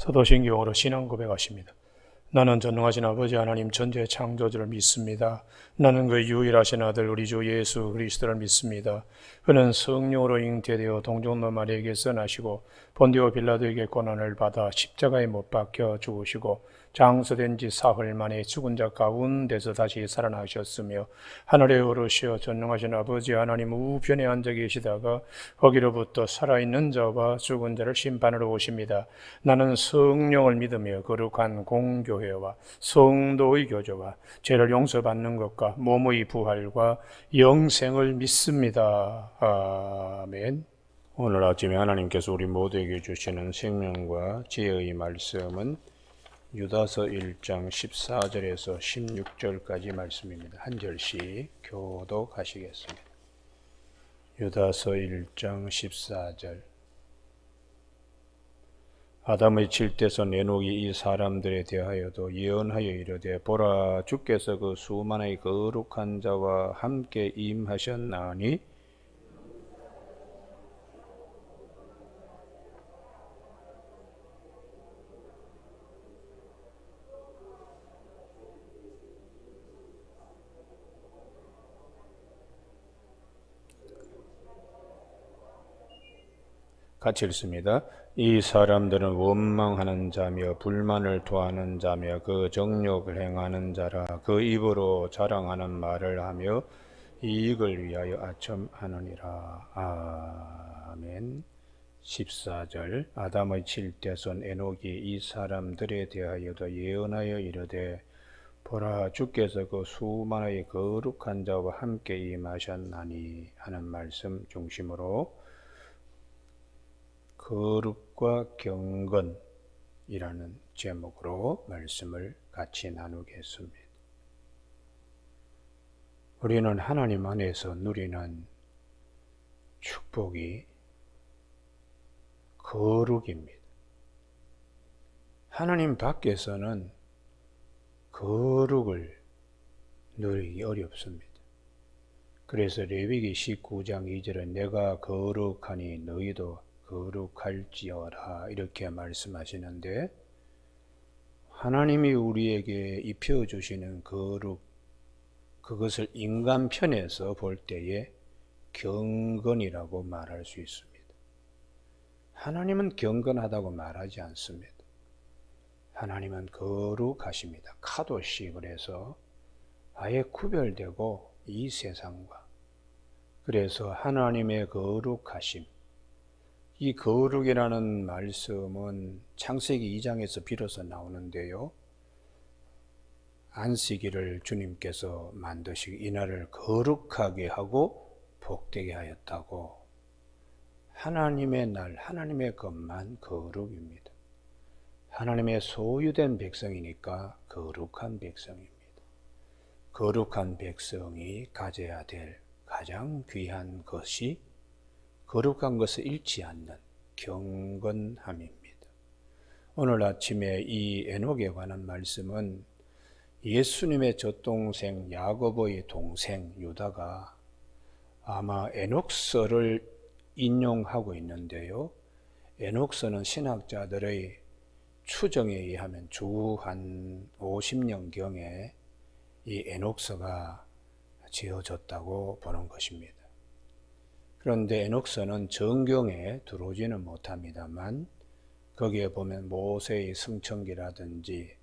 사도신경으로 신앙 고백하십니다. 나는 전능하신 아버지 하나님 전지의 창조주를 믿습니다. 나는 그 유일하신 아들 우리 주 예수 그리스도를 믿습니다. 그는 성령으로 잉태되어 동정노 마리아에게서 나시고 본디오 빌라도에게 고난을 받아 십자가에 못 박혀 죽으시고 장서된 지 사흘 만에 죽은 자 가운데서 다시 살아나셨으며 하늘에 오르시어 전능하신 아버지 하나님 우편에 앉아 계시다가 거기로부터 살아있는 자와 죽은 자를 심판하러 오십니다. 나는 성령을 믿으며 거룩한 공교회와 성도의 교제와 죄를 용서받는 것과 몸의 부활과 영생을 믿습니다. 아멘. 오늘 아침에 하나님께서 우리 모두에게 주시는 생명과 지혜의 말씀은 유다서 1장 14절에서 16절까지 말씀입니다. 한 절씩 교독하시겠습니다. 유다서 1장 14절. 아담의 칠대손 에녹이 이 사람들에 대하여도 예언하여 이르되 보라 주께서 그 수만의 거룩한 자와 함께 임하셨나니 같이 읽습니다. 이 사람들은 원망하는 자며 불만을 토하는 자며 그 정욕을 행하는 자라 그 입으로 자랑하는 말을 하며 이익을 위하여 아첨하느니라. 아멘. 14절. 아담의 칠대손 에녹이 이 사람들에 대하여도 예언하여 이르되 보라 주께서 그 수만의 거룩한 자와 함께 임하셨나니 하는 말씀 중심으로 거룩과 경건이라는 제목으로 말씀을 같이 나누겠습니다. 우리는 하나님 안에서 누리는 축복이 거룩입니다. 하나님 밖에서는 거룩을 누리기 어렵습니다. 그래서 레위기 19장 2절에 내가 거룩하니 너희도 거룩할지어라 이렇게 말씀하시는데 하나님이 우리에게 입혀주시는 거룩 그것을 인간 편에서 볼 때에 경건이라고 말할 수 있습니다. 하나님은 경건하다고 말하지 않습니다. 하나님은 거룩하십니다. 카도시 그래서 아예 구별되고 이 세상과 그래서 하나님의 거룩하심 이 거룩이라는 말씀은 창세기 2장에서 비로소 나오는데요. 안식일을 주님께서 만드시고 이날을 거룩하게 하고 복되게 하였다고 하나님의 날, 하나님의 것만 거룩입니다. 하나님의 소유된 백성이니까 거룩한 백성입니다. 거룩한 백성이 가져야 될 가장 귀한 것이 거룩한 것을 잃지 않는 경건함입니다. 오늘 아침에 이 에녹에 관한 말씀은 예수님의 젖동생 야고보의 동생 유다가 아마 에녹서를 인용하고 있는데요. 에녹서는 신학자들의 추정에 의하면 주 한 50년경에 이 에녹서가 지어졌다고 보는 것입니다. 그런데 에녹서는 정경에 들어오지는 못합니다만 거기에 보면 모세의 승천기라든지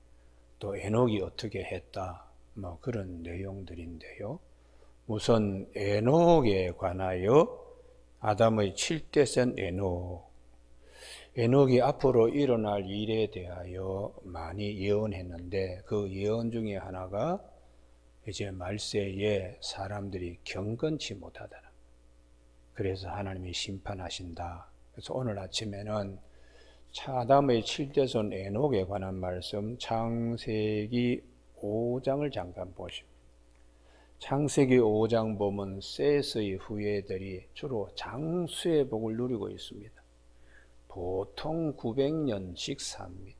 또 에녹이 어떻게 했다 뭐 그런 내용들인데요. 우선 에녹에 관하여 아담의 7대손 에녹이 앞으로 일어날 일에 대하여 많이 예언했는데 그 예언 중에 하나가 이제 말세에 사람들이 경건치 못하다는 그래서 하나님이 심판하신다. 그래서 오늘 아침에는 아담의 7대손 에녹에 관한 말씀 창세기 5장을 잠깐 보십니다. 창세기 5장 보면 셋의 후예들이 주로 장수의 복을 누리고 있습니다. 보통 900년씩 삽니다.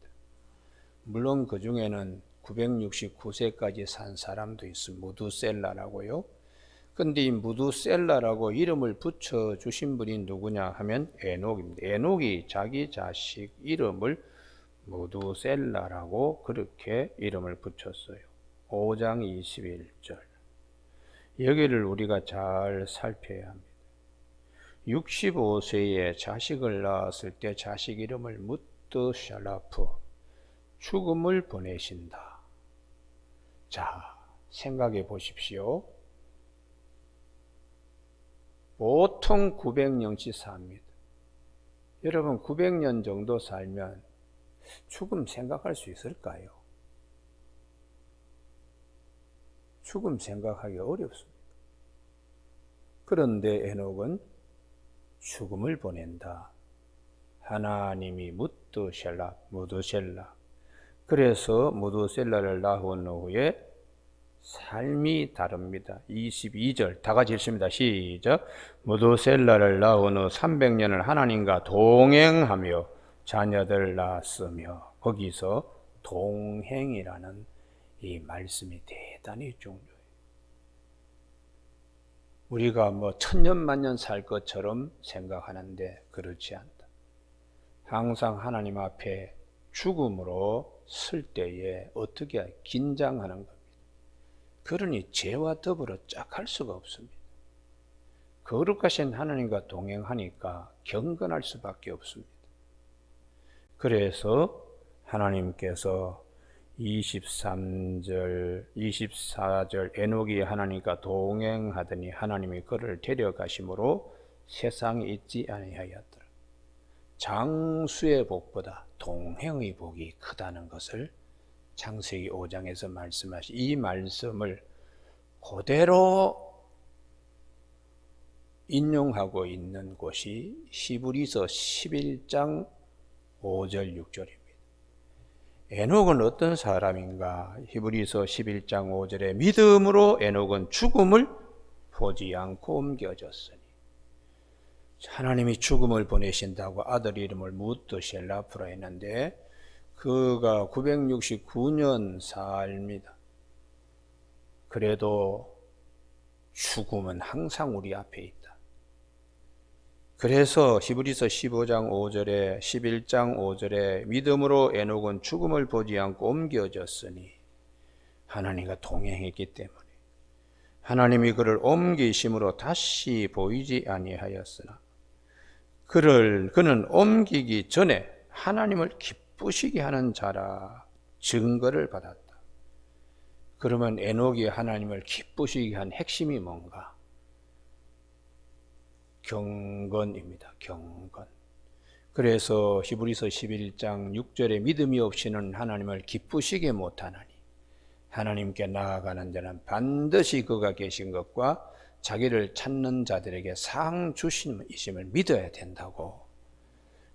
물론 그 중에는 969세까지 산 사람도 있습니다. 무두셀라라고요. 근데 이 무두셀라라고 이름을 붙여주신 분이 누구냐 하면 에녹입니다. 에녹이 자기 자식 이름을 무두셀라라고 그렇게 이름을 붙였어요. 5장 21절. 여기를 우리가 잘 살펴야 합니다. 65세에 자식을 낳았을 때 자식 이름을 무드샬라프, 죽음을 보내신다. 자, 생각해 보십시오. 보통 900년치 삽니다. 여러분 900년 정도 살면 죽음 생각할 수 있을까요? 죽음 생각하기 어렵습니다. 그런데 에녹은 죽음을 보낸다. 하나님이 무드셀라. 그래서 무드셀라를 낳은 후에 삶이 다릅니다. 22절 다 같이 읽습니다. 시작. 무두셀라를 낳은 후 300년을 하나님과 동행하며 자녀들 낳았으며, 거기서 동행이라는 이 말씀이 대단히 중요해요. 우리가 뭐 천년만년 살 것처럼 생각하는데 그렇지 않다. 항상 하나님 앞에 죽음으로 설 때에 어떻게 긴장하는 겁니다. 그러니 죄와 더불어 짝할 수가 없습니다. 거룩하신 하나님과 동행하니까 경건할 수밖에 없습니다. 그래서 하나님께서 23절, 24절 에녹이 하나님과 동행하더니 하나님이 그를 데려가심으로 세상에 있지 아니하였더라. 장수의 복보다 동행의 복이 크다는 것을 창세기 5장에서 말씀하신 이 말씀을 그대로 인용하고 있는 곳이 히브리서 11장 5절 6절입니다. 에녹은 어떤 사람인가? 히브리서 11장 5절에 믿음으로 에녹은 죽음을 보지 않고 옮겨졌으니, 하나님이 죽음을 보내신다고 아들 이름을 무드셀라프라 했는데 그가 969년 삽니다. 그래도 죽음은 항상 우리 앞에 있다. 그래서 히브리서 15장 5절에 11장 5절에 믿음으로 에녹은 죽음을 보지 않고 옮겨졌으니, 하나님과 동행했기 때문에 하나님이 그를 옮기심으로 다시 보이지 아니하였으나 그는 옮기기 전에 하나님을 기쁘시게 하는 자라 증거를 받았다. 그러면 에녹이 하나님을 기쁘시게 한 핵심이 뭔가? 경건입니다. 경건. 그래서 히브리서 11장 6절에 믿음이 없이는 하나님을 기쁘시게 못하나니 하나님께 나아가는 자는 반드시 그가 계신 것과 자기를 찾는 자들에게 상 주심을 믿어야 된다고.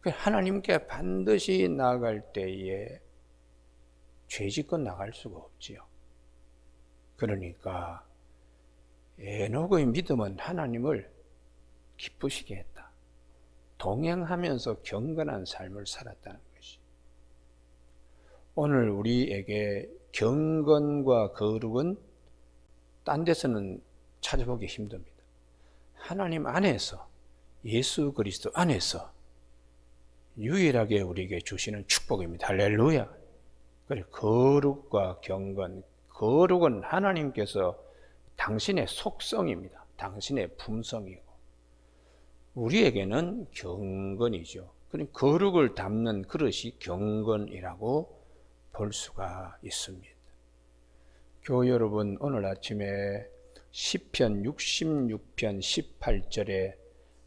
하나님께 반드시 나아갈 때에 죄짓고 나갈 수가 없지요. 그러니까 에녹의 믿음은 하나님을 기쁘시게 했다. 동행하면서 경건한 삶을 살았다는 것이. 오늘 우리에게 경건과 거룩은 딴 데서는 찾아보기 힘듭니다. 하나님 안에서, 예수 그리스도 안에서 유일하게 우리에게 주시는 축복입니다. 할렐루야. 그래, 거룩과 경건, 거룩은 하나님께서 당신의 속성입니다. 당신의 품성이고, 우리에게는 경건이죠. 그러니까 거룩을 담는 그릇이 경건이라고 볼 수가 있습니다. 교우 여러분, 오늘 아침에 시편 66편 18절에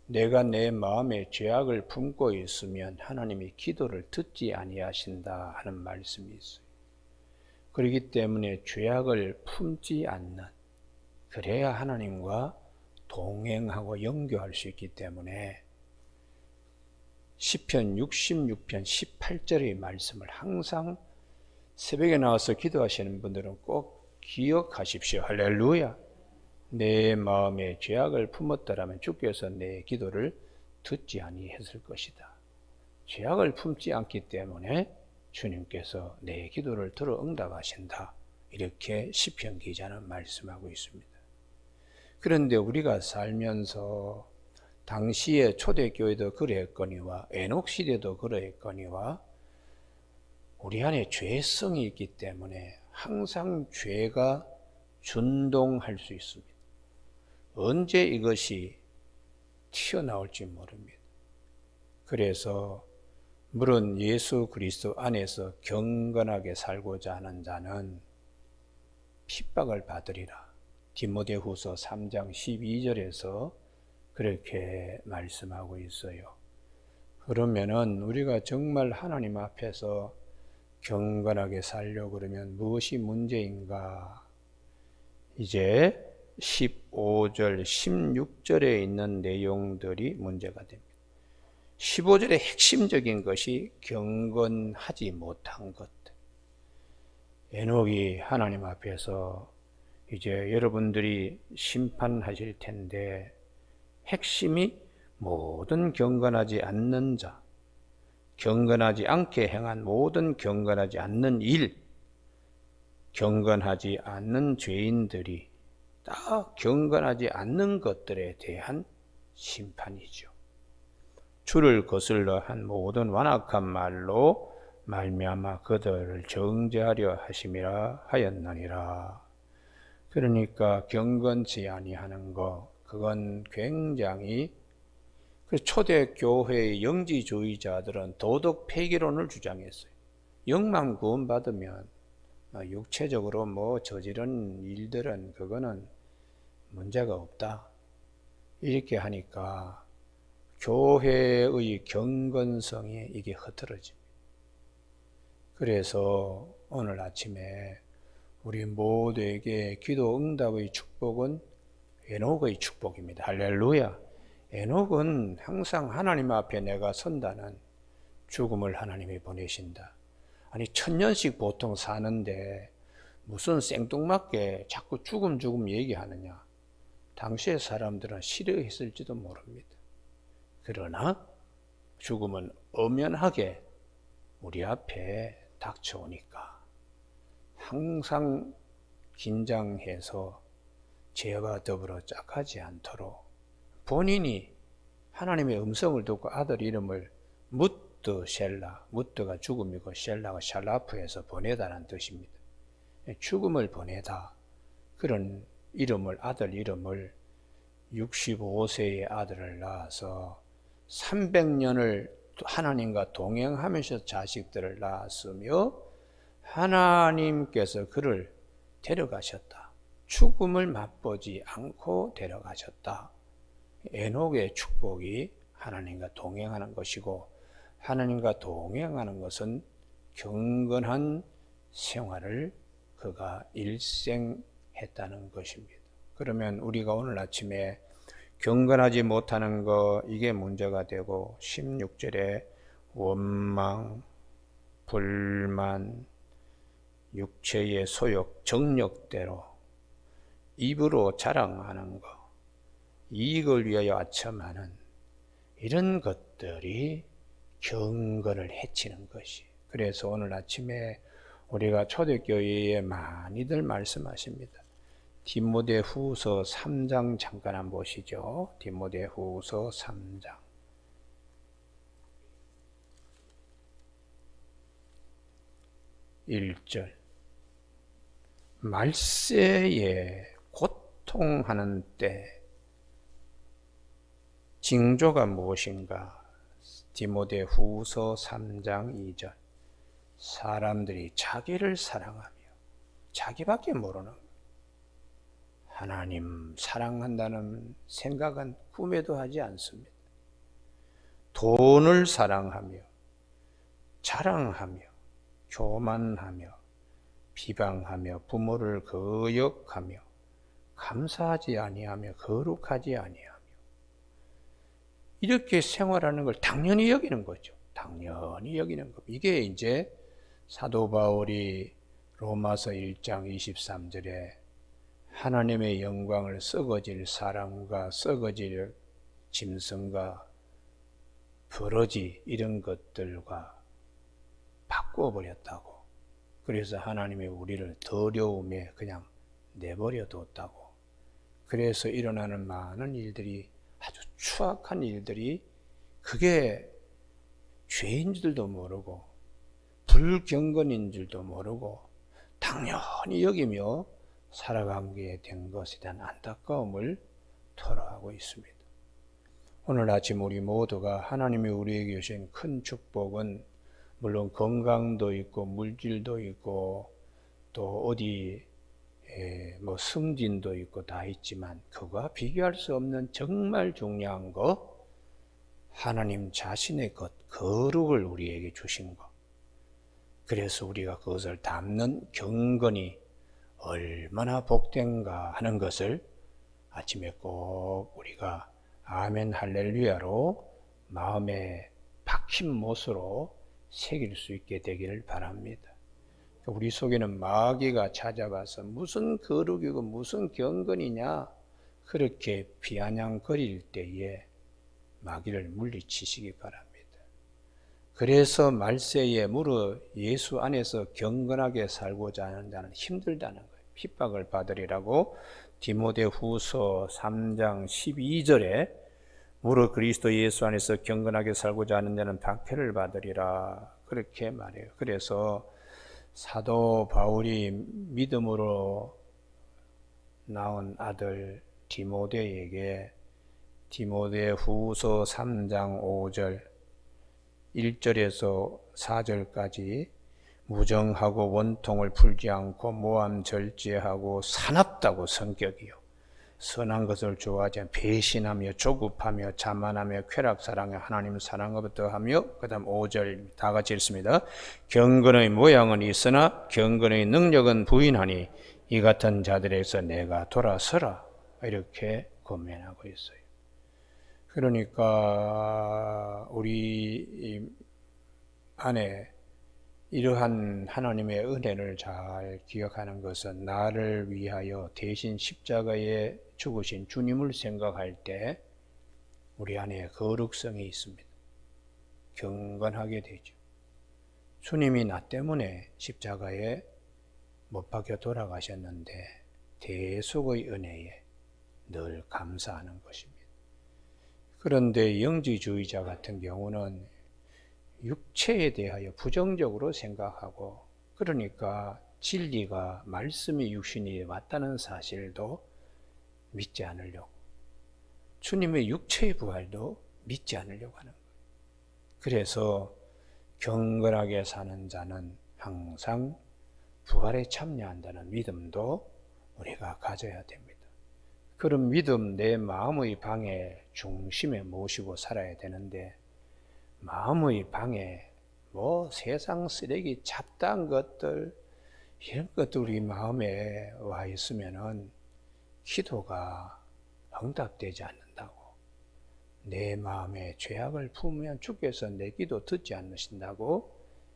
내가 내 마음에 죄악을 품고 있으면 하나님이 기도를 듣지 아니하신다 하는 말씀이 있어요. 그렇기 때문에 죄악을 품지 않는, 그래야 하나님과 동행하고 연교할 수 있기 때문에 시편 66편 18절의 말씀을 항상 새벽에 나와서 기도하시는 분들은 꼭 기억하십시오. 할렐루야. 내 마음에 죄악을 품었더라면 주께서 내 기도를 듣지 아니했을 것이다. 죄악을 품지 않기 때문에 주님께서 내 기도를 들어 응답하신다. 이렇게 시편 기자는 말씀하고 있습니다. 그런데 우리가 살면서 당시에 초대교회도 그러했거니와 에녹 시대도 그러했거니와 우리 안에 죄성이 있기 때문에 항상 죄가 준동할 수 있습니다. 언제 이것이 튀어나올지 모릅니다. 그래서 물론 예수 그리스도 안에서 경건하게 살고자 하는 자는 핍박을 받으리라. 디모데후서 3장 12절에서 그렇게 말씀하고 있어요. 그러면은 우리가 정말 하나님 앞에서 경건하게 살려고 그러면 무엇이 문제인가? 이제 15절, 16절에 있는 내용들이 문제가 됩니다. 15절의 핵심적인 것이 경건하지 못한 것. 에녹이 하나님 앞에서 이제 여러분들이 심판하실 텐데 핵심이 모든 경건하지 않는 자, 경건하지 않게 행한 모든 경건하지 않는 일, 경건하지 않는 죄인들이 다 경건하지 않는 것들에 대한 심판이죠. 주를 거슬러 한 모든 완악한 말로 말미암아 그들을 정죄하려 하심이라 하였느니라. 그러니까 경건치 아니하는 것, 그건 굉장히 초대교회의 영지주의자들은 도덕 폐기론을 주장했어요. 영만 구원받으면 육체적으로 저지른 일들은 그거는 문제가 없다. 이렇게 하니까 교회의 경건성이 이게 흐트러집니다. 그래서 오늘 아침에 우리 모두에게 기도 응답의 축복은 에녹의 축복입니다. 할렐루야. 에녹은 항상 하나님 앞에 내가 선다는 죽음을 하나님이 보내신다. 아니 1000년씩 보통 사는데 무슨 생뚱맞게 자꾸 죽음 얘기하느냐. 당시의 사람들은 싫어했을지도 모릅니다. 그러나 죽음은 엄연하게 우리 앞에 닥쳐오니까 항상 긴장해서 죄와 더불어 짝하지 않도록 본인이 하나님의 음성을 듣고 아들 이름을 무드셀라, 무드가 죽음이고 셀라가 샬라프에서 보내다라는 뜻입니다. 죽음을 보내다. 그런 이름을, 아들 이름을 65세의 아들을 낳아서 300년을 하나님과 동행하면서 자식들을 낳았으며 하나님께서 그를 데려가셨다. 죽음을 맛보지 않고 데려가셨다. 에녹의 축복이 하나님과 동행하는 것이고 하나님과 동행하는 것은 경건한 생활을 그가 일생했다는 것입니다. 그러면 우리가 오늘 아침에 경건하지 못하는 거 이게 문제가 되고 16절에 원망, 불만, 육체의 소욕, 정력대로 입으로 자랑하는 것, 이익을 위하여 아첨하는 이런 것들이 경건을 해치는 것이. 그래서 오늘 아침에 우리가 초대교회에 많이들 말씀하십니다. 디모데후서 3장 잠깐 한번 보시죠. 디모데후서 3장 1절 말세에 고통하는 때 징조가 무엇인가? 디모데후서 3장 2절 사람들이 자기를 사랑하며 자기밖에 모르는 하나님 사랑한다는 생각은 꿈에도 하지 않습니다. 돈을 사랑하며 자랑하며 교만하며 비방하며 부모를 거역하며 감사하지 아니하며 거룩하지 아니하며 이렇게 생활하는 걸 당연히 여기는 거죠. 당연히 여기는 것. 이게 이제 사도 바울이 로마서 1장 23절에 하나님의 영광을 썩어질 사람과 썩어질 짐승과 버러지 이런 것들과 바꿔버렸다고. 그래서 하나님이 우리를 더러움에 그냥 내버려 뒀다고. 그래서 일어나는 많은 일들이 아주 추악한 일들이 그게 죄인 줄도 모르고 불경건인 줄도 모르고 당연히 여기며 살아가게 된 것에 대한 안타까움을 토로하고 있습니다. 오늘 아침 우리 모두가 하나님이 우리에게 주신 큰 축복은 물론 건강도 있고 물질도 있고 또 어디 뭐 승진도 있고 다 있지만 그거와 비교할 수 없는 정말 중요한 거, 하나님 자신의 것, 거룩을 우리에게 주신 것. 그래서 우리가 그것을 담는 경건이 얼마나 복된가 하는 것을 아침에 꼭 우리가 아멘 할렐루야로 마음에 박힌 못으로 새길 수 있게 되기를 바랍니다. 우리 속에는 마귀가 찾아와서 무슨 거룩이고 무슨 경건이냐 그렇게 비아냥거릴 때에 마귀를 물리치시기 바랍니다. 그래서 말세에 무릇 예수 안에서 경건하게 살고자 하는 자는 힘들다는 거예요. 핍박을 받으리라고 디모데후서 3장 12절에 무릇 그리스도 예수 안에서 경건하게 살고자 하는 자는 박해를 받으리라 그렇게 말해요. 그래서 사도 바울이 믿음으로 낳은 아들 디모데에게 디모데후서 3장 5절 1절에서 4절까지 무정하고 원통을 풀지 않고 모함 절제하고 사납다고 성격이요. 선한 것을 좋아하지 않고 배신하며 조급하며 자만하며 쾌락사랑하며 하나님 사랑하부터 하며 그 다음 5절 다 같이 읽습니다. 경건의 모양은 있으나 경건의 능력은 부인하니 이 같은 자들에게서 내가 돌아서라 이렇게 권면하고 있어요. 그러니까 우리 안에 이러한 하나님의 은혜를 잘 기억하는 것은 나를 위하여 대신 십자가에 죽으신 주님을 생각할 때 우리 안에 거룩성이 있습니다. 경건하게 되죠. 주님이 나 때문에 십자가에 못 박혀 돌아가셨는데 대속의 은혜에 늘 감사하는 것입니다. 그런데 영지주의자 같은 경우는 육체에 대하여 부정적으로 생각하고 그러니까 진리가 말씀이 육신이 왔다는 사실도 믿지 않으려고 주님의 육체의 부활도 믿지 않으려고 하는 거예요. 그래서 경건하게 사는 자는 항상 부활에 참여한다는 믿음도 우리가 가져야 됩니다. 그런 믿음 내 마음의 방에 중심에 모시고 살아야 되는데 마음의 방에 뭐 세상 쓰레기 잡다한 것들 이런 것들 우리 마음에 와 있으면은 기도가 응답되지 않는다고. 내 마음에 죄악을 품으면 주께서 내 기도 듣지 않으신다고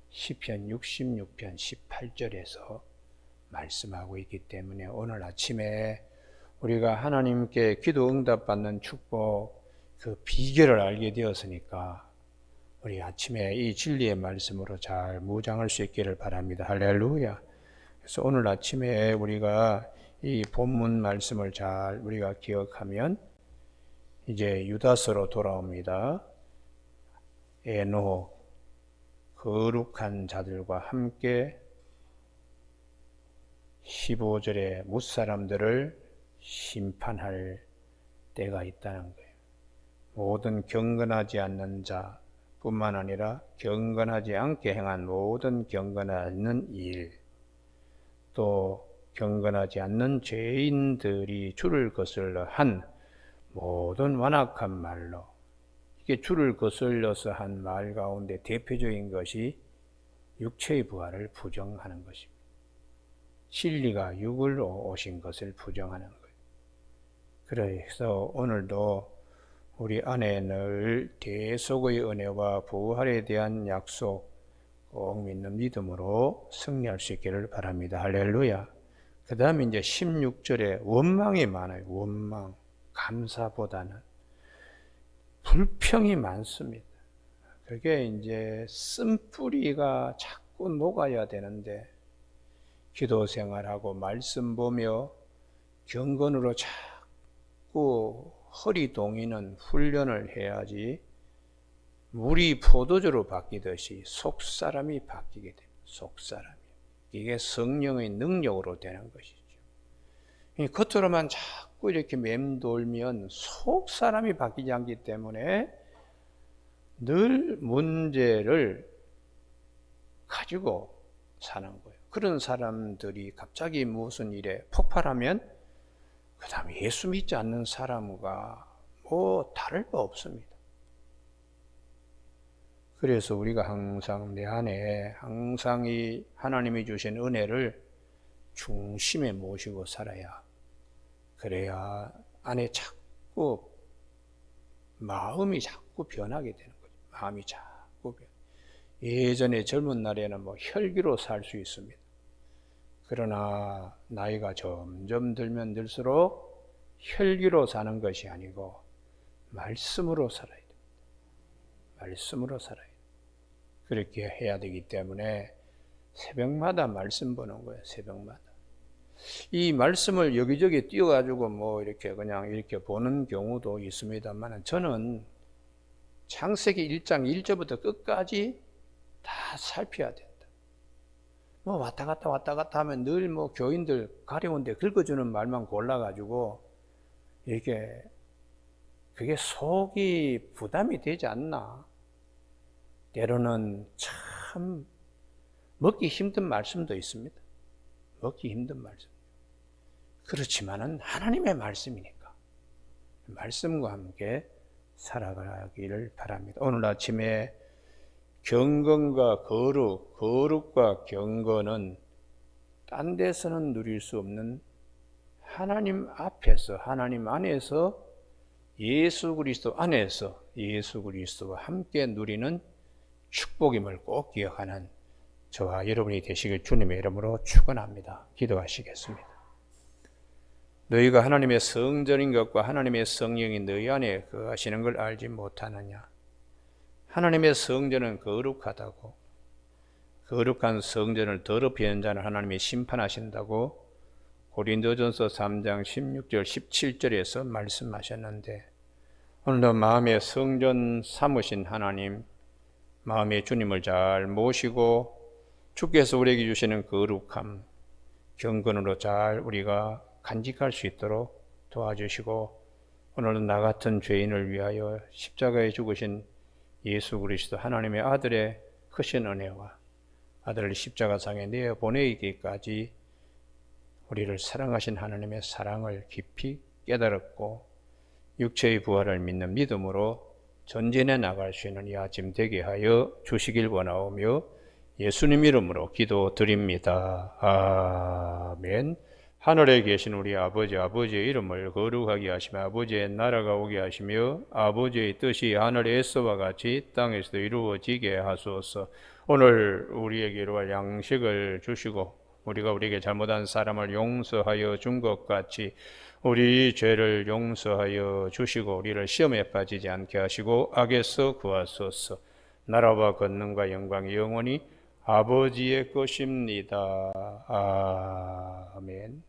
시편 66편 18절에서 말씀하고 있기 때문에 오늘 아침에 우리가 하나님께 기도 응답받는 축복 그 비결을 알게 되었으니까 우리 아침에 이 진리의 말씀으로 잘 무장할 수 있기를 바랍니다. 할렐루야. 그래서 오늘 아침에 우리가 이 본문 말씀을 잘 우리가 기억하면 이제 유다서로 돌아옵니다. 에노 거룩한 자들과 함께 15절에 무사람들을 심판할 때가 있다는 거예요. 모든 경건하지 않는 자 뿐만 아니라 경건하지 않게 행한 모든 경건하는 일, 또 경건하지 않는 죄인들이 주를 거슬러 한 모든 완악한 말로, 이게 주를 거슬려서 한 말 가운데 대표적인 것이 육체의 부활을 부정하는 것입니다. 진리가 육으로 오신 것을 부정하는 거예요. 그래서 오늘도 우리 안에 늘 대속의 은혜와 부활에 대한 약속 꼭 믿는 믿음으로 승리할 수 있기를 바랍니다. 할렐루야. 그 다음에 이제 16절에 원망이 많아요. 원망. 감사보다는 불평이 많습니다. 그게 이제 쓴뿌리가 자꾸 녹아야 되는데 기도 생활하고 말씀 보며 경건으로 자꾸 허리 동이는 훈련을 해야지 물이 포도주로 바뀌듯이 속사람이 바뀌게 됩니다. 속사람이에요. 이게 성령의 능력으로 되는 것이죠. 겉으로만 자꾸 이렇게 맴돌면 속사람이 바뀌지 않기 때문에 늘 문제를 가지고 사는 거예요. 그런 사람들이 갑자기 무슨 일에 폭발하면 그 다음 예수 믿지 않는 사람과 뭐 다를 바 없습니다. 그래서 우리가 항상 내 안에 항상 이 하나님이 주신 은혜를 중심에 모시고 살아야, 그래야 안에 자꾸 마음이 자꾸 변하게 되는 거죠. 마음이 자꾸 변. 예전에 젊은 날에는 뭐 혈기로 살 수 있습니다. 그러나 나이가 점점 들면 들수록 혈기로 사는 것이 아니고 말씀으로 살아야 됩니다. 말씀으로 살아야 돼요. 그렇게 해야 되기 때문에 새벽마다 말씀 보는 거예요. 새벽마다. 이 말씀을 여기저기 띄워가지고 뭐 이렇게 그냥 이렇게 보는 경우도 있습니다만, 저는 창세기 1장 1절부터 끝까지 다 살펴야 된다. 뭐 왔다 갔다 하면 늘 뭐 교인들 가려운데 긁어주는 말만 골라가지고 이렇게 그게 속이 부담이 되지 않나. 때로는 참 먹기 힘든 말씀도 있습니다. 먹기 힘든 말씀. 그렇지만은 하나님의 말씀이니까 말씀과 함께 살아가기를 바랍니다. 오늘 아침에 경건과 거룩, 거룩과 경건은 딴 데서는 누릴 수 없는 하나님 앞에서, 하나님 안에서, 예수 그리스도 안에서 예수 그리스도와 함께 누리는 축복임을 꼭 기억하는 저와 여러분이 되시길 주님의 이름으로 축원합니다. 기도하시겠습니다. 너희가 하나님의 성전인 것과 하나님의 성령이 너희 안에 거하시는 걸 알지 못하느냐. 하나님의 성전은 거룩하다고, 거룩한 성전을 더럽히 한 자는 하나님이 심판하신다고 고린도전서 3장 16절 17절에서 말씀하셨는데, 오늘도 마음의 성전 삼으신 하나님, 마음의 주님을 잘 모시고 주께서 우리에게 주시는 거룩함, 경건으로 잘 우리가 간직할 수 있도록 도와주시고, 오늘은 나 같은 죄인을 위하여 십자가에 죽으신 예수 그리스도 하나님의 아들의 크신 은혜와 아들을 십자가상에 내어 보내기까지 우리를 사랑하신 하나님의 사랑을 깊이 깨달았고, 육체의 부활을 믿는 믿음으로 전진해 나갈 수 있는 이 아침 되게 하여 주시길 원하오며 예수님 이름으로 기도드립니다. 아멘. 하늘에 계신 우리 아버지, 아버지의 이름을 거룩하게 하시며 아버지의 나라가 오게 하시며 아버지의 뜻이 하늘에서와 같이 땅에서도 이루어지게 하소서. 오늘 우리에게 이루어질 양식을 주시고 우리가 우리에게 잘못한 사람을 용서하여 준 것 같이 우리 죄를 용서하여 주시고 우리를 시험에 빠지지 않게 하시고 악에서 구하소서. 나라와 권능과 영광이 영원히 아버지의 것입니다. 아멘.